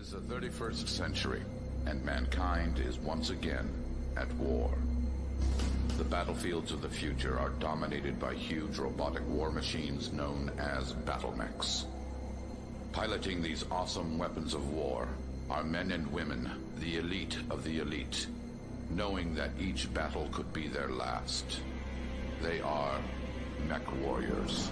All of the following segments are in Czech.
is the 31st century, and mankind is once again at war. The battlefields of the future are dominated by huge robotic war machines known as battlemechs. Piloting these awesome weapons of war are men and women, the elite of the elite, knowing that each battle could be their last. They are mech warriors.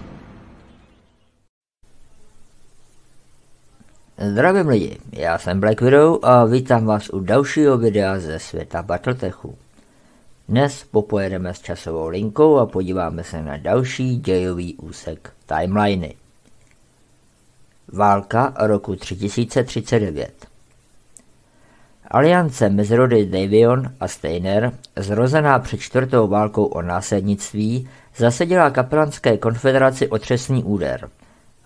Zdravím lidi, já jsem Black Widow a vítám vás u dalšího videa ze světa Battletechu. Dnes popojedeme s časovou linkou a podíváme se na další dějový úsek timeliny. Válka roku 3039. Aliance mezi rody Davion a Steiner, zrozená před čtvrtou válkou o následnictví, zasedila kaplanské konfederaci otřesný úder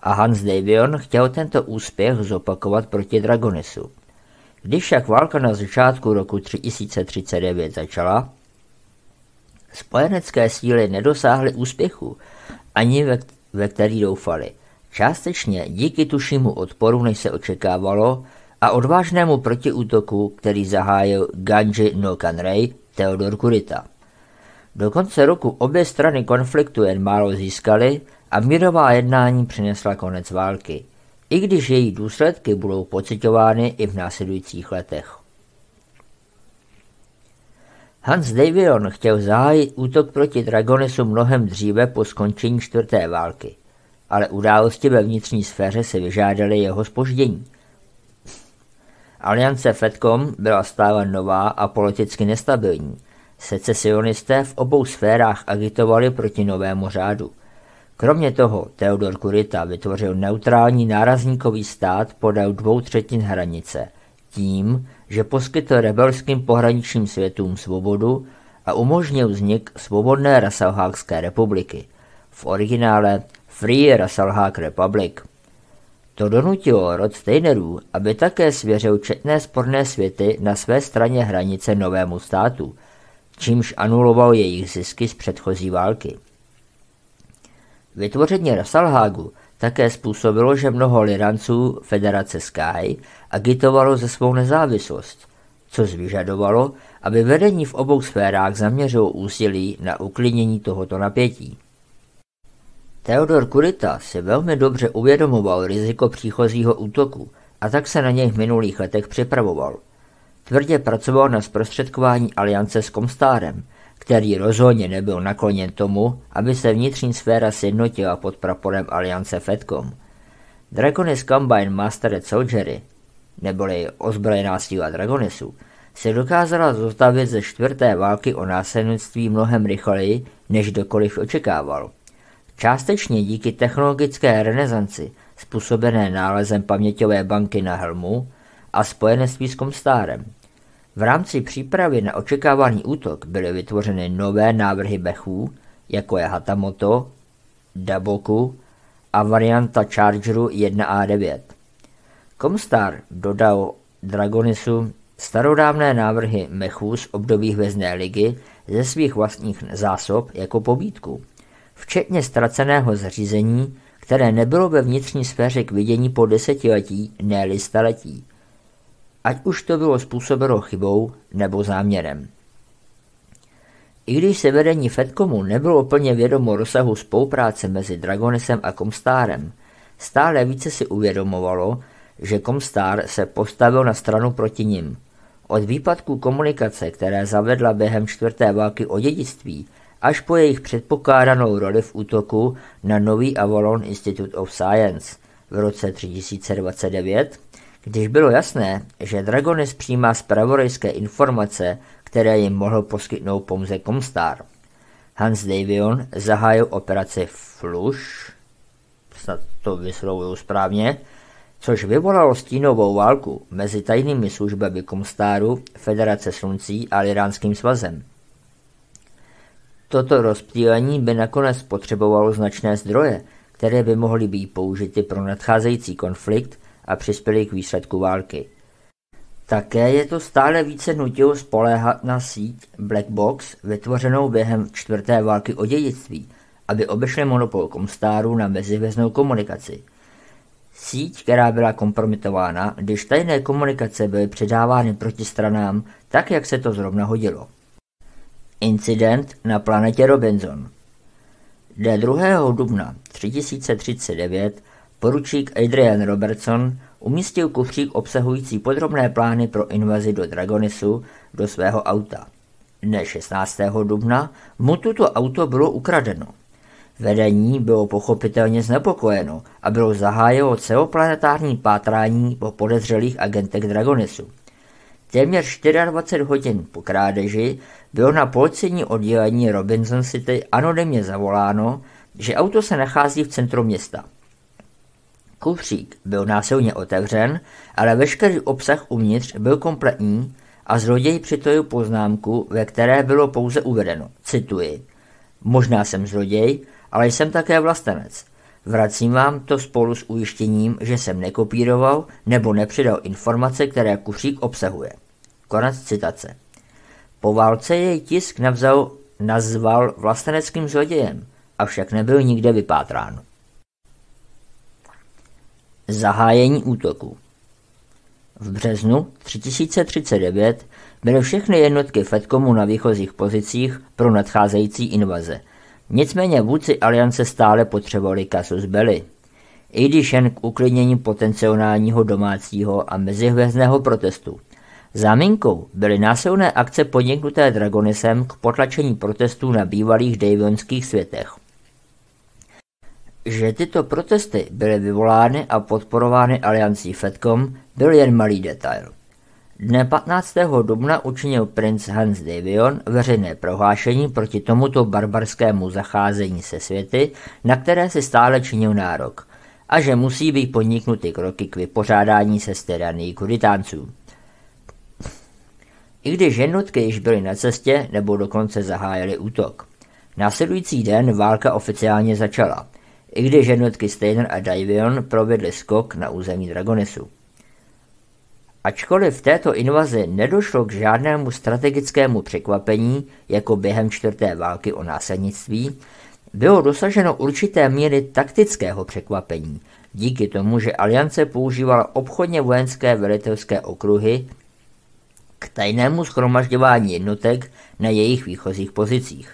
a Hans Davion chtěl tento úspěch zopakovat proti Dragonisu. Když však válka na začátku roku 3039 začala, spojenecké síly nedosáhly úspěchu, ani ve který doufali. Částečně díky tušímu odporu, než se očekávalo, a odvážnému protiútoku, který zahájil Ganji no Kanrei, Theodor Kurita. Do konce roku obě strany konfliktu jen málo získaly a mírová jednání přinesla konec války, i když její důsledky budou pociťovány i v následujících letech. Hans Davion chtěl zahájit útok proti Dragonisu mnohem dříve po skončení čtvrté války, ale události ve vnitřní sféře se vyžádaly jeho zpoždění. Aliance FedCom byla stále nová a politicky nestabilní. Secesionisté v obou sférách agitovali proti novému řádu. Kromě toho Theodor Kurita vytvořil neutrální nárazníkový stát podél 2/3 hranice, tím, že poskytl rebelským pohraničním světům svobodu a umožnil vznik svobodné Rasalhákské republiky, v originále Free Rasalhák Republic. To donutilo rod Steinerů, aby také svěřil četné sporné světy na své straně hranice novému státu, čímž anuloval jejich zisky z předchozí války. Vytvoření Rasalhágu také způsobilo, že mnoho Liranců Federace Sky agitovalo za svou nezávislost, což vyžadovalo, aby vedení v obou sférách zaměřilo úsilí na uklidnění tohoto napětí. Theodor Kurita si velmi dobře uvědomoval riziko příchozího útoku a tak se na něj v minulých letech připravoval. Tvrdě pracoval na zprostředkování aliance s Comstarem, který rozhodně nebyl nakloněn tomu, aby se vnitřní sféra sjednotila pod praporem aliance FedCom. Dragonis Combine Mastered Soldiery, neboli ozbrojená síla Dragonisu, se dokázala zostavit ze čtvrté války o následnictví mnohem rychleji, než kdokoliv očekával. Částečně díky technologické renesanci způsobené nálezem paměťové banky na helmu a spojenectví s Comstarem. V rámci přípravy na očekávaný útok byly vytvořeny nové návrhy mechů, jako je Hatamoto, Daboku a varianta Chargeru 1A9. Comstar dodal Dragonisu starodávné návrhy mechů z období Hvězdné ligy ze svých vlastních zásob jako pobídku, včetně ztraceného zařízení, které nebylo ve vnitřní sféře k vidění po desetiletí, ne-li staletí. Ať už to bylo způsobeno chybou nebo záměrem. I když se vedení FedComu nebylo plně vědomo rozsahu spolupráce mezi Dragonisem a Comstarem, stále více si uvědomovalo, že Comstar se postavil na stranu proti nim. Od výpadků komunikace, které zavedla během čtvrté války o dědictví, až po jejich předpokládanou roli v útoku na nový Avalon Institute of Science v roce 3029, když bylo jasné, že Dragonis přijímá zpravodajské informace, které jim mohl poskytnout pouze Comstar. Hans Davion zahájil operaci Flush, snad to vyslovuju správně, což vyvolalo stínovou válku mezi tajnými službami Comstaru, Federace sluncí a Liránským svazem. Toto rozptýlení by nakonec potřebovalo značné zdroje, které by mohly být použity pro nadcházející konflikt a přispěly k výsledku války. Také je to stále více nutilo spoléhat na síť Black Box vytvořenou během čtvrté války o dědictví, aby obešli monopol Comstaru na mezihvězdnou komunikaci. Síť, která byla kompromitována, když tajné komunikace byly předávány protistranám tak, jak se to zrovna hodilo. Incident na planetě Robinson. Dne 2. dubna 3039 poručík Adrian Robertson umístil kufřík obsahující podrobné plány pro invazi do Dragonisu do svého auta. Dne 16. dubna mu toto auto bylo ukradeno. Vedení bylo pochopitelně znepokojeno a bylo zahájeno celoplanetární pátrání po podezřelých agentech Dragonisu. Téměř 24 hodin po krádeži bylo na policejní oddělení Robinson City anonymně zavoláno, že auto se nachází v centru města. Kufřík byl násilně otevřen, ale veškerý obsah uvnitř byl kompletní a zloděj přitojil poznámku, ve které bylo pouze uvedeno, cituji, možná jsem zloděj, ale jsem také vlastenec. Vracím vám to spolu s ujištěním, že jsem nekopíroval nebo nepřidal informace, které kufřík obsahuje. Konec citace. Po válce jej tisk nazval vlasteneckým zlodějem, avšak nebyl nikde vypátrán. Zahájení útoku. V březnu 3039 byly všechny jednotky Fedcomu na výchozích pozicích pro nadcházející invaze. Nicméně vůdci aliance stále potřebovali casus belli. I když jen k uklidnění potenciálního domácího a mezihvězdného protestu. Záminkou byly násilné akce podniknuté Dragonisem k potlačení protestů na bývalých davionských světech. Že tyto protesty byly vyvolány a podporovány aliancí Fedcom, byl jen malý detail. Dne 15. dubna učinil princ Hans Davion veřejné prohlášení proti tomuto barbarskému zacházení se světy, na které si stále činil nárok, a že musí být podniknuty kroky k vypořádání se s tyranií Kuritánců. I když jednotky již byly na cestě nebo dokonce zahájily útok. Následující den válka oficiálně začala, i když jednotky Steiner a Davion provedly skok na území Dragonisu. Ačkoliv v této invazi nedošlo k žádnému strategickému překvapení, jako během čtvrté války o násadnictví, bylo dosaženo určité míry taktického překvapení, díky tomu, že aliance používala obchodně vojenské velitelské okruhy k tajnému shromažďování jednotek na jejich výchozích pozicích.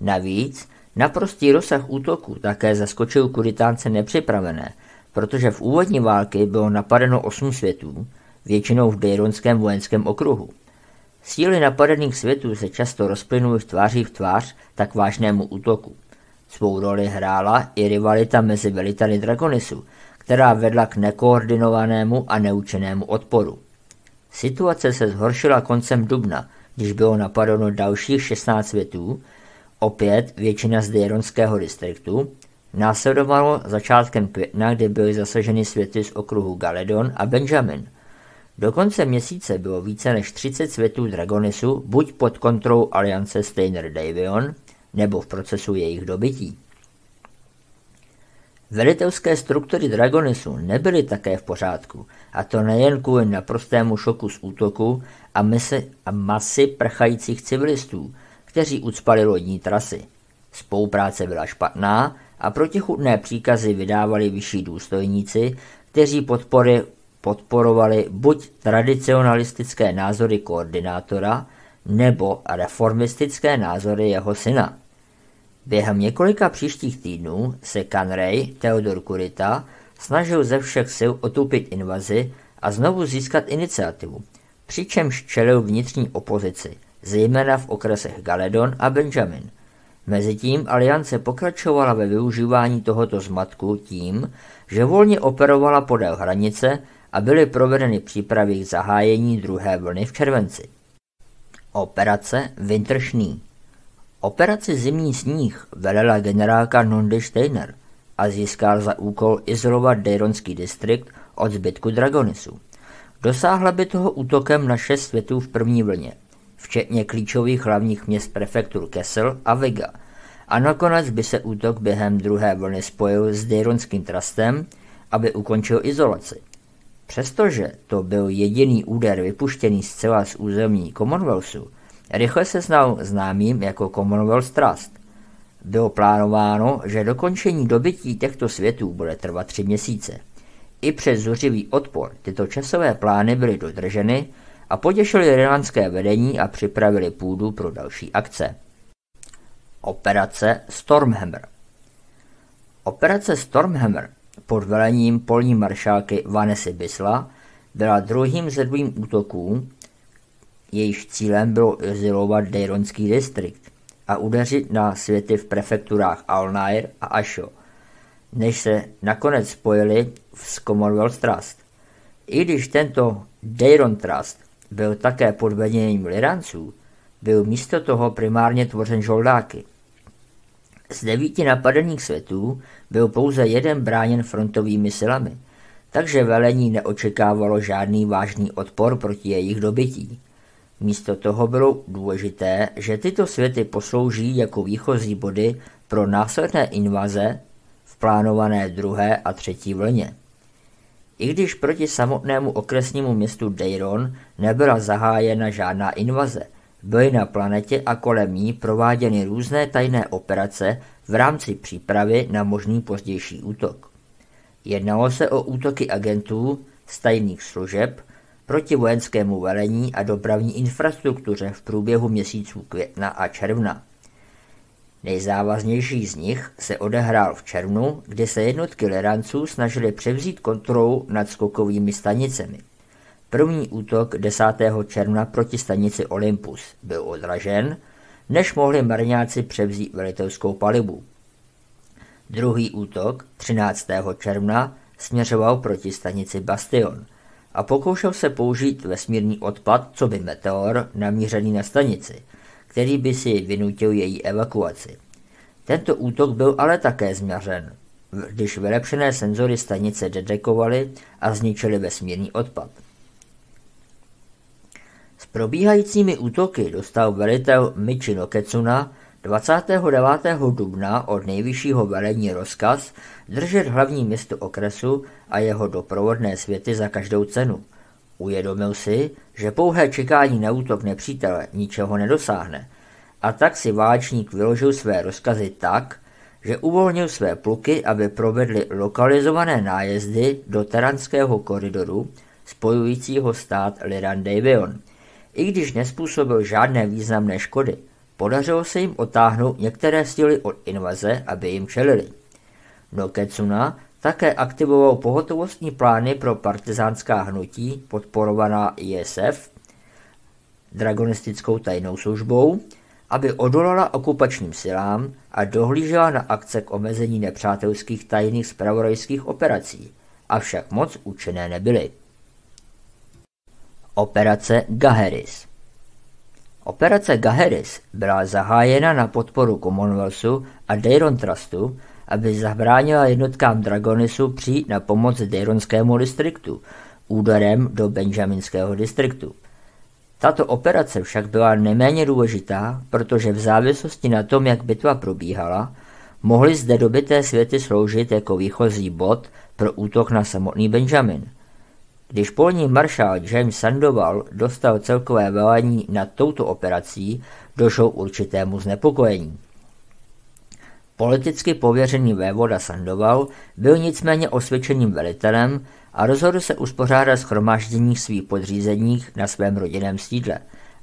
Navíc naprostý rozsah útoku také zaskočil Kuritánce nepřipravené, protože v úvodní války bylo napadeno 8 světů, většinou v Dejronském vojenském okruhu. Síly napadených světů se často rozplynuly v tvář tak vážnému útoku. Svou roli hrála i rivalita mezi veliteli Dragonisu, která vedla k nekoordinovanému a neúčinnému odporu. Situace se zhoršila koncem dubna, když bylo napadeno dalších 16 světů, opět většina z Dejronského distriktu. Následovalo začátkem května, kdy byly zasaženy světy z okruhu Galedon a Benjamin. Do konce měsíce bylo více než 30 světů Dragonisu buď pod kontrolou aliance Steiner-Davion, nebo v procesu jejich dobytí. Velitelské struktury Dragonisu nebyly také v pořádku, a to nejen kvůli naprostému šoku z útoku a masy prchajících civilistů, kteří ucpali lodní trasy. Spolupráce byla špatná a protichůdné příkazy vydávali vyšší důstojníci, kteří podporovali buď tradicionalistické názory koordinátora, nebo reformistické názory jeho syna. Během několika příštích týdnů se Canray Theodor Kurita snažil ze všech sil otupit invazi a znovu získat iniciativu, přičemž čelil vnitřní opozici, zejména v okresech Galedon a Benjamin. Mezitím aliance pokračovala ve využívání tohoto zmatku tím, že volně operovala podél hranice a byly provedeny přípravy k zahájení druhé vlny v červenci. Operace Winter Schnee. Operaci Zimní sníh velela generálka Nondi Steiner a získal za úkol izolovat Dejronský distrikt od zbytku Dragonisu. Dosáhla by toho útokem na 6 světů v první vlně, včetně klíčových hlavních měst prefektur Kessel a Vega, a nakonec by se útok během druhé vlny spojil s Dejronským trustem, aby ukončil izolaci. Přestože to byl jediný úder vypuštěný zcela z území Commonwealthu, rychle se stal známým jako Commonwealth Trust. Bylo plánováno, že dokončení dobytí těchto světů bude trvat 3 měsíce. I přes zuřivý odpor tyto časové plány byly dodrženy a potěšili iránské vedení a připravili půdu pro další akce. Operace Stormhammer. Operace Stormhammer pod velením polní maršálky Vanessy Bisla byla druhým ze dvou útoků, jejíž cílem bylo izolovat Dejronský distrikt a udeřit na světy v prefekturách Al-Nair a Asho, než se nakonec spojili s Commonwealth Trust. I když tento Dejron Trust byl také pod vedením Iranců, byl místo toho primárně tvořen žoldáky. Z 9 napadených světů byl pouze jeden bráněn frontovými silami, takže velení neočekávalo žádný vážný odpor proti jejich dobytí. Místo toho bylo důležité, že tyto světy poslouží jako výchozí body pro následné invaze v plánované 2. a 3. vlně. I když proti samotnému okresnímu městu Dejron nebyla zahájena žádná invaze, byly na planetě a kolem ní prováděny různé tajné operace v rámci přípravy na možný pozdější útok. Jednalo se o útoky agentů z tajných služeb proti vojenskému velení a dopravní infrastruktuře v průběhu měsíců května a června. Nejzávaznější z nich se odehrál v červnu, kdy se jednotky Liranců snažily převzít kontrolu nad skokovými stanicemi. První útok 10. června proti stanici Olympus byl odražen, než mohli marňáci převzít velitelskou palibu. Druhý útok 13. června směřoval proti stanici Bastion a pokoušel se použít vesmírný odpad coby meteor namířený na stanici, který by si vynutil její evakuaci. Tento útok byl ale také změřen, když vylepšené senzory stanice detekovaly a zničily vesmírný odpad. S probíhajícími útoky dostal velitel Michi no Ketsuna 29. dubna od nejvyššího velení rozkaz držet hlavní město okresu a jeho doprovodné světy za každou cenu. Uvědomil si, že pouhé čekání na útok nepřítele ničeho nedosáhne, a tak si válečník vyložil své rozkazy tak, že uvolnil své pluky, aby provedli lokalizované nájezdy do teranského koridoru spojujícího stát Liran-Davion. I když nespůsobil žádné významné škody, podařilo se jim otáhnout některé síly od invaze, aby jim čelili. No Ketsuna také aktivoval pohotovostní plány pro partizánská hnutí podporovaná ISF, dragonistickou tajnou službou, aby odolala okupačním silám a dohlížela na akce k omezení nepřátelských tajných zpravodajských operací, avšak moc účinné nebyly. Operace Gaheris. Operace Gaheris byla zahájena na podporu Commonwealthu a Dejron Trustu, aby zabránila jednotkám Dragonisu přijít na pomoc Dejronskému distriktu úderem do Benjaminského distriktu. Tato operace však byla neméně důležitá, protože v závislosti na tom, jak bitva probíhala, mohly zde dobyté světy sloužit jako výchozí bod pro útok na samotný Benjamin. Když polní maršál James Sandoval dostal celkové velení nad touto operací, došlo k určitému znepokojení. Politicky pověřený vévoda Sandoval byl nicméně osvědčeným velitelem a rozhodl se uspořádat shromáždění svých podřízených na svém rodinném sídle,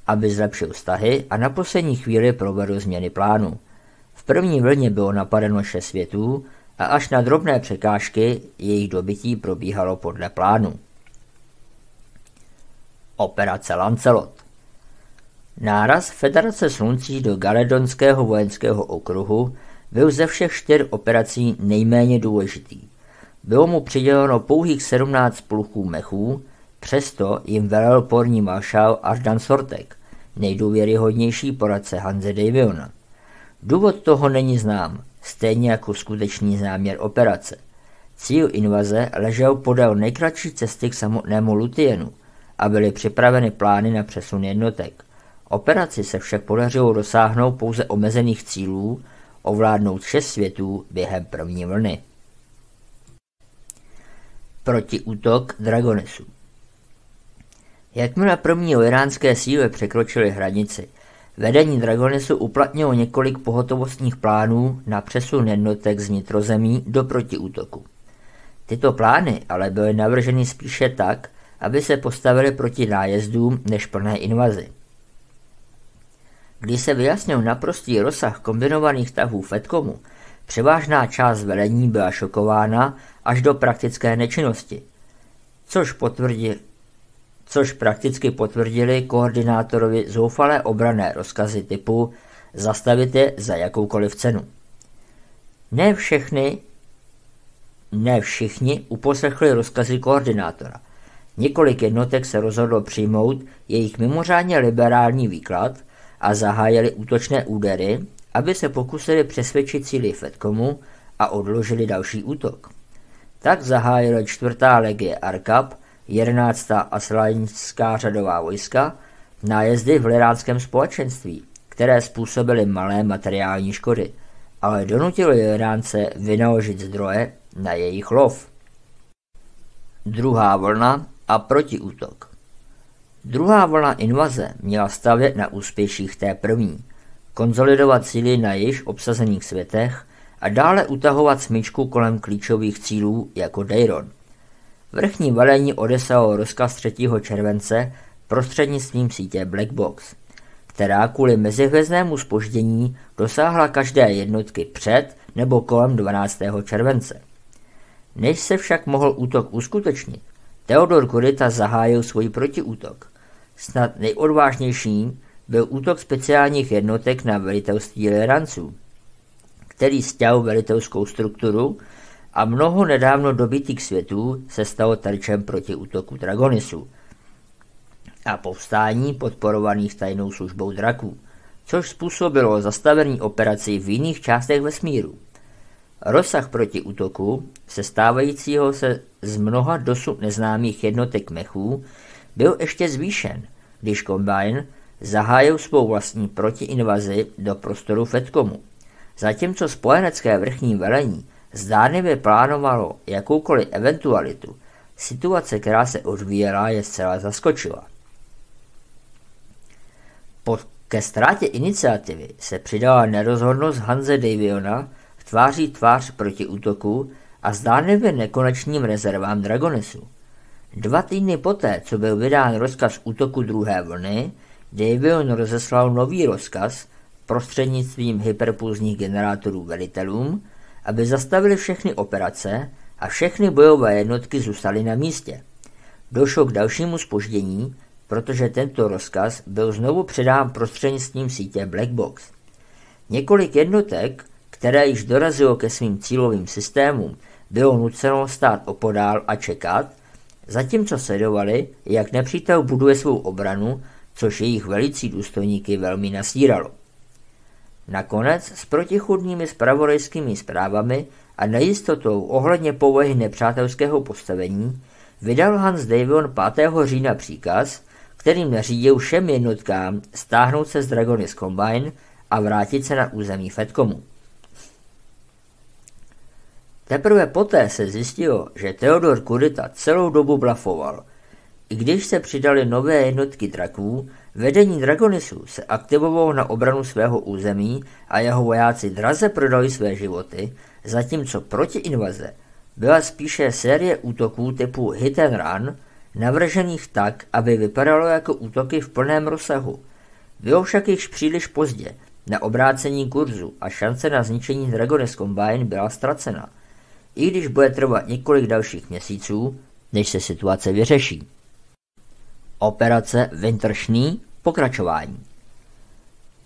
aby zlepšil vztahy a na poslední chvíli provedl změny plánu. V první vlně bylo napadeno 6 světů a až na drobné překážky jejich dobytí probíhalo podle plánu. Operace Lancelot. Náraz Federace sluncí do Galedonského vojenského okruhu byl ze všech 4 operací nejméně důležitý. Bylo mu přiděleno pouhých 17 pluků mechů, přesto jim velel polní maršál Ardan Sortek, nejdůvěryhodnější poradce Hanse Daviona. Důvod toho není znám, stejně jako skutečný záměr operace. Cíl invaze ležel podél nejkratší cesty k samotnému Luthienu a byly připraveny plány na přesun jednotek. Operaci se však podařilo dosáhnout pouze omezených cílů, ovládnout 6 světů během první vlny. Protiútok Dragonisu. Jakmile první iránské síly překročily hranici, vedení Dragonisu uplatnilo několik pohotovostních plánů na přesun jednotek z vnitrozemí do protiútoku. Tyto plány ale byly navrženy spíše tak, aby se postavili proti nájezdům než plné invazi. Když se vyjasnil naprostý rozsah kombinovaných tahů Fedcomu, převážná část velení byla šokována až do praktické nečinnosti, což prakticky potvrdili koordinátorovi zoufalé obranné rozkazy typu zastavit je za jakoukoliv cenu. Ne všichni uposlechli rozkazy koordinátora. Několik jednotek se rozhodlo přijmout jejich mimořádně liberální výklad a zahájili útočné údery, aby se pokusili přesvědčit síly Fedcomu a odložili další útok. Tak zahájila 4. legie Arkab, 11. aslajnská řadová vojska, nájezdy v liránském společenství, které způsobily malé materiální škody, ale donutily Liránce vynaložit zdroje na jejich lov. Druhá vlna a protiútok. Druhá vlna invaze měla stavět na úspěších té první, konsolidovat síly na již obsazených světech a dále utahovat smyčku kolem klíčových cílů jako Deiron. Vrchní velení odeslalo rozkaz 3. července prostřednictvím sítě Black Box, která kvůli mezihvězdnému zpoždění dosáhla každé jednotky před nebo kolem 12. července. Než se však mohl útok uskutečnit, Theodor Kurita zahájil svůj protiútok. Snad nejodvážnějším byl útok speciálních jednotek na velitelství Liranců, který stěl velitelskou strukturu a mnoho nedávno dobytých světů se stalo terčem proti útoku Dragonisů a povstání podporovaných tajnou službou draků, což způsobilo zastavení operací v jiných částech vesmíru. Rozsah protiútoku, sestávajícího se z mnoha dosud neznámých jednotek mechů, byl ještě zvýšen, když Combine zahájil svou vlastní protiinvazi do prostoru Fedcomu. Zatímco spojenecké vrchní velení zdánlivě plánovalo jakoukoliv eventualitu, situace, která se odvíjela, je zcela zaskočila. Ke ztrátě iniciativy se přidala nerozhodnost Hanse Daviona tváří tvář proti útoku a zdánlivě nekonečným rezervám Dragonisu. 2 týdny poté, co byl vydán rozkaz útoku druhé vlny, Davion rozeslal nový rozkaz prostřednictvím hyperpulzních generátorů velitelům, aby zastavili všechny operace a všechny bojové jednotky zůstaly na místě. Došlo k dalšímu zpoždění, protože tento rozkaz byl znovu předán prostřednictvím sítě Black Box. Několik jednotek, které již dorazilo ke svým cílovým systémům, bylo nuceno stát opodál a čekat, zatímco sledovali, jak nepřítel buduje svou obranu, což jejich velící důstojníky velmi nasíralo. Nakonec s protichůdnými zpravodajskými zprávami a nejistotou ohledně povahy nepřátelského postavení vydal Hans Davion 5. října příkaz, kterým nařídil všem jednotkám stáhnout se z Dragonis Combine a vrátit se na území Fedcomu. Teprve poté se zjistilo, že Theodor Kurita celou dobu blafoval. I když se přidali nové jednotky draků, vedení Dragonisu se aktivovalo na obranu svého území a jeho vojáci draze prodali své životy, zatímco protiinvaze byla spíše série útoků typu hit and run, navržených tak, aby vypadalo jako útoky v plném rozsahu. Bylo však již příliš pozdě na obrácení kurzu a šance na zničení Dragonis Combine byla ztracena, i když bude trvat několik dalších měsíců, než se situace vyřeší. Operace Winterschnee pokračování.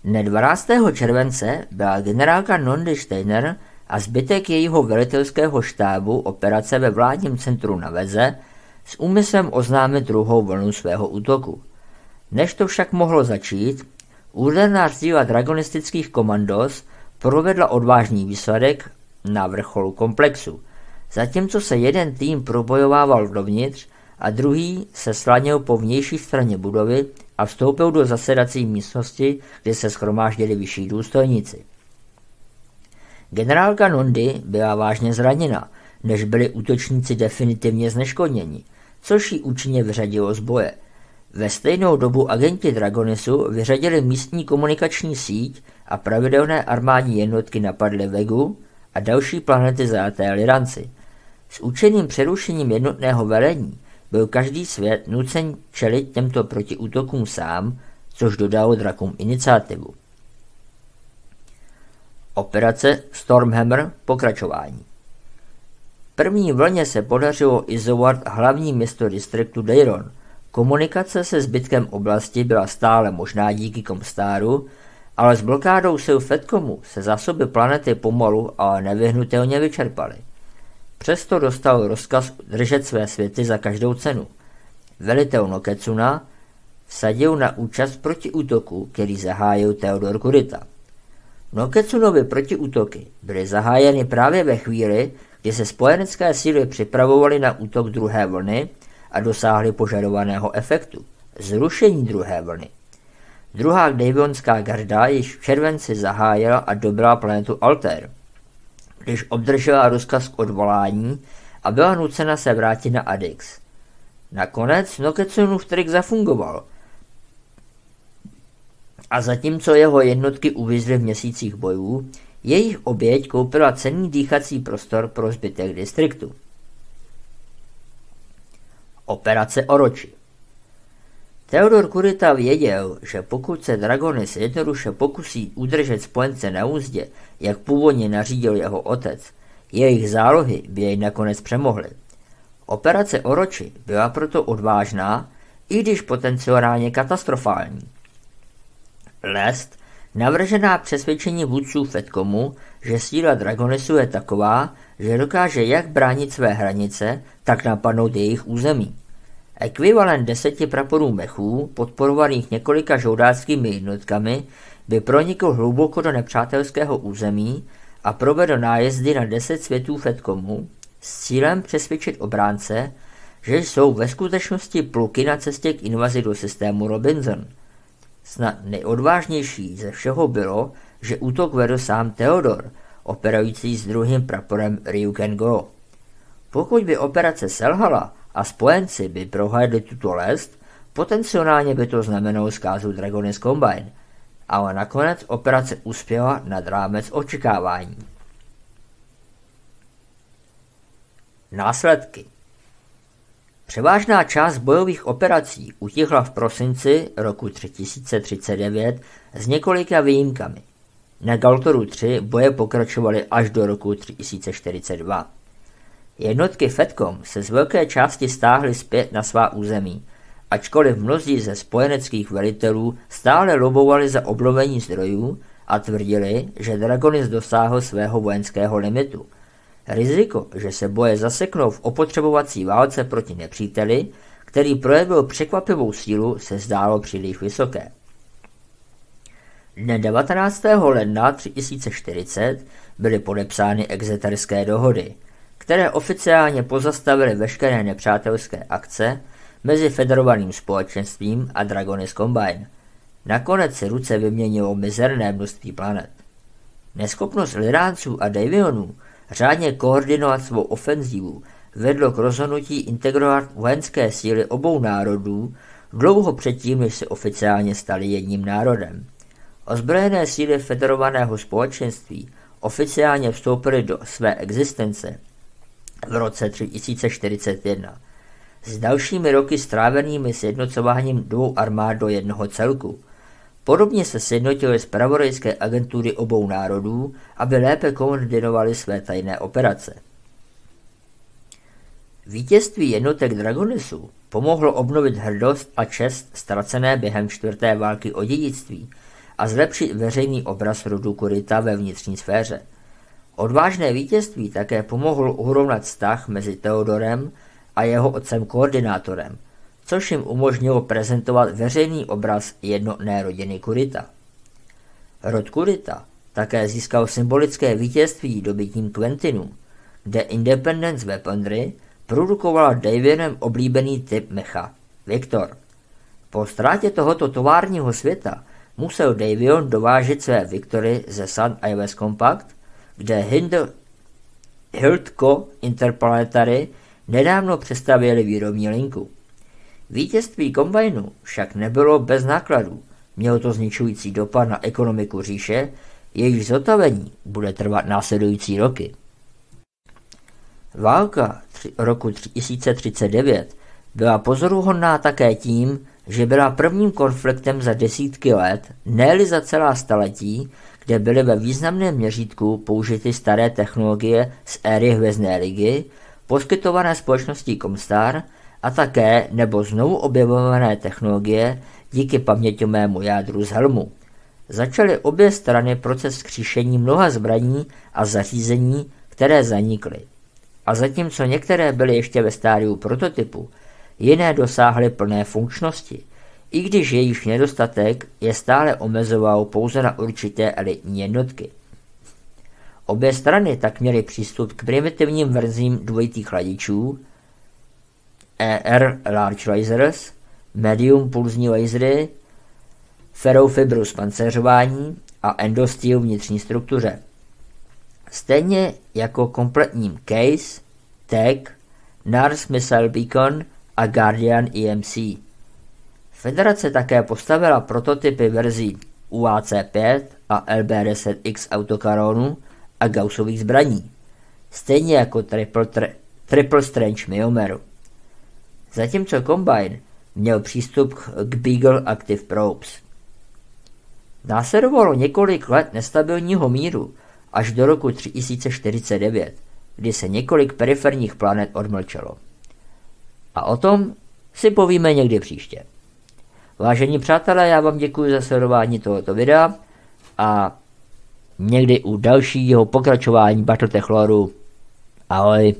Dne 12. července byla generálka Nondi Steiner a zbytek jejího velitelského štábu operace ve vládním centru na Veze s úmyslem oznámit druhou vlnu svého útoku. Než to však mohlo začít, úderná síla dragonistických komandos provedla odvážný výsledek na vrcholu komplexu, zatímco se jeden tým probojovával dovnitř a druhý se slanil po vnější straně budovy a vstoupil do zasedací místnosti, kde se shromáždili vyšší důstojníci. Generálka Nondi byla vážně zraněna, než byli útočníci definitivně zneškodněni, což ji účinně vyřadilo z boje. Ve stejnou dobu agenti Dragonisu vyřadili místní komunikační síť a pravidelné armádní jednotky napadly Vegu a další planety zajaté Liranci. S účinným přerušením jednotného velení byl každý svět nucen čelit těmto protiútokům sám, což dodalo drakům iniciativu. Operace Stormhammer pokračování. První vlně se podařilo izolovat hlavní město distriktu Dayron. Komunikace se zbytkem oblasti byla stále možná díky Comstaru, ale s blokádou sil Fedcomu se zásoby planety pomalu, ale nevyhnutelně vyčerpaly. Přesto dostal rozkaz držet své světy za každou cenu. Velitel Noketsuna vsadil na účast protiútoku, který zahájil Theodor Kurita. Noketsunovy protiútoky byly zahájeny právě ve chvíli, kdy se spojenecké síly připravovaly na útok druhé vlny a dosáhly požadovaného efektu – zrušení druhé vlny. Druhá Davionská garda již v červenci zahájila a dobrala planetu Altair, když obdržela rozkaz k odvolání a byla nucena se vrátit na Addix. Nakonec Noketsunův trik zafungoval a zatímco jeho jednotky uvízly v měsících bojů, jejich oběť koupila cenný dýchací prostor pro zbytek distriktu. Operace Orochi. Theodor Kurita věděl, že pokud se Dragonis jednoduše pokusí udržet spojence na úzdě, jak původně nařídil jeho otec, jejich zálohy by jej nakonec přemohly. Operace Orochi byla proto odvážná, i když potenciálně katastrofální. Lest, navržená přesvědčení vůdců Fedcomu, že síla Dragonisu je taková, že dokáže jak bránit své hranice, tak napadnout jejich území. Ekvivalent 10 praporů mechů, podporovaných několika žoldáckými jednotkami, by pronikl hluboko do nepřátelského území a provedl nájezdy na 10 světů Fedcomu s cílem přesvědčit obránce, že jsou ve skutečnosti pluky na cestě k invazi do systému Robinson. Snad nejodvážnější ze všeho bylo, že útok vedl sám Theodor, operující s druhým praporem Ryuken-go. Pokud by operace selhala a spojenci by prohlédli tuto lest, potenciálně by to znamenalo zkázu Dragonis Combine, ale nakonec operace uspěla nad rámec očekávání. Následky. Převážná část bojových operací utichla v prosinci roku 3039 s několika výjimkami. Na Galtoru 3 boje pokračovaly až do roku 3042. Jednotky Fedcom se z velké části stáhly zpět na svá území, ačkoliv mnozí ze spojeneckých velitelů stále lobovali za obnovení zdrojů a tvrdili, že Dragonis dosáhl svého vojenského limitu. Riziko, že se boje zaseknou v opotřebovací válce proti nepříteli, který projevil překvapivou sílu, se zdálo příliš vysoké. Dne 19. ledna 3040 byly podepsány Exeterské dohody, které oficiálně pozastavily veškeré nepřátelské akce mezi Federovaným společenstvím a Dragonis Combine. Nakonec si ruce vyměnilo mizerné množství planet. Neschopnost Lyránců a Davionů řádně koordinovat svou ofenzívu vedlo k rozhodnutí integrovat vojenské síly obou národů dlouho předtím, než se oficiálně stali jedním národem. Ozbrojené síly Federovaného společenství oficiálně vstoupily do své existence v roce 3041. S dalšími roky strávenými sjednocováním dvou armád do jednoho celku. Podobně se sjednotily zpravodajské agentury obou národů, aby lépe koordinovaly své tajné operace. Vítězství jednotek Dragonisu pomohlo obnovit hrdost a čest ztracené během 4. války o dědictví a zlepšit veřejný obraz rodu Kurita ve vnitřní sféře. Odvážné vítězství také pomohlo urovnat vztah mezi Theodorem a jeho otcem koordinátorem, což jim umožnilo prezentovat veřejný obraz jednotné rodiny Kurita. Rod Kurita také získal symbolické vítězství dobytím Quentinu, kde Independence Weaponry produkovala Davionem oblíbený typ mecha, Victor. Po ztrátě tohoto továrního světa musel Davion dovážet své Victory ze Sun Ives Compact, kde Hildco Interplanetary nedávno přestavěli výrobní linku. Vítězství Combineu však nebylo bez nákladů, mělo to zničující dopad na ekonomiku říše, jejíž zotavení bude trvat následující roky. Válka roku 1039 byla pozoruhodná také tím, že byla prvním konfliktem za desítky let, ne-li za celá staletí, kde byly ve významném měřítku použity staré technologie z éry Hvězdné ligy, poskytované společností Comstar a také nebo znovu objevované technologie díky paměťovému jádru z helmu. Začaly obě strany proces vzkříšení mnoha zbraní a zařízení, které zanikly. A zatímco některé byly ještě ve stádiu prototypu, jiné dosáhly plné funkčnosti, i když jejich nedostatek je stále omezoval pouze na určité elitní jednotky. Obě strany tak měly přístup k primitivním verzím dvojitých chladičů, ER Large Lasers, Medium pulzní lasery, ferrofibrous pancéřování a endosteel vnitřní struktuře. Stejně jako kompletním CASE, TAG, NARS Missile Beacon a Guardian EMC. Federace také postavila prototypy verzí UAC-5 a LB-10X autokaronu a Gaussových zbraní, stejně jako Triple Strange Myomeru. Zatímco Combine měl přístup k Beagle Active Probes. Následovalo několik let nestabilního míru až do roku 3049, kdy se několik periferních planet odmlčelo. A o tom si povíme někdy příště. Vážení přátelé, já vám děkuji za sledování tohoto videa a někdy u dalšího pokračování Battletech Loreu. Ahoj.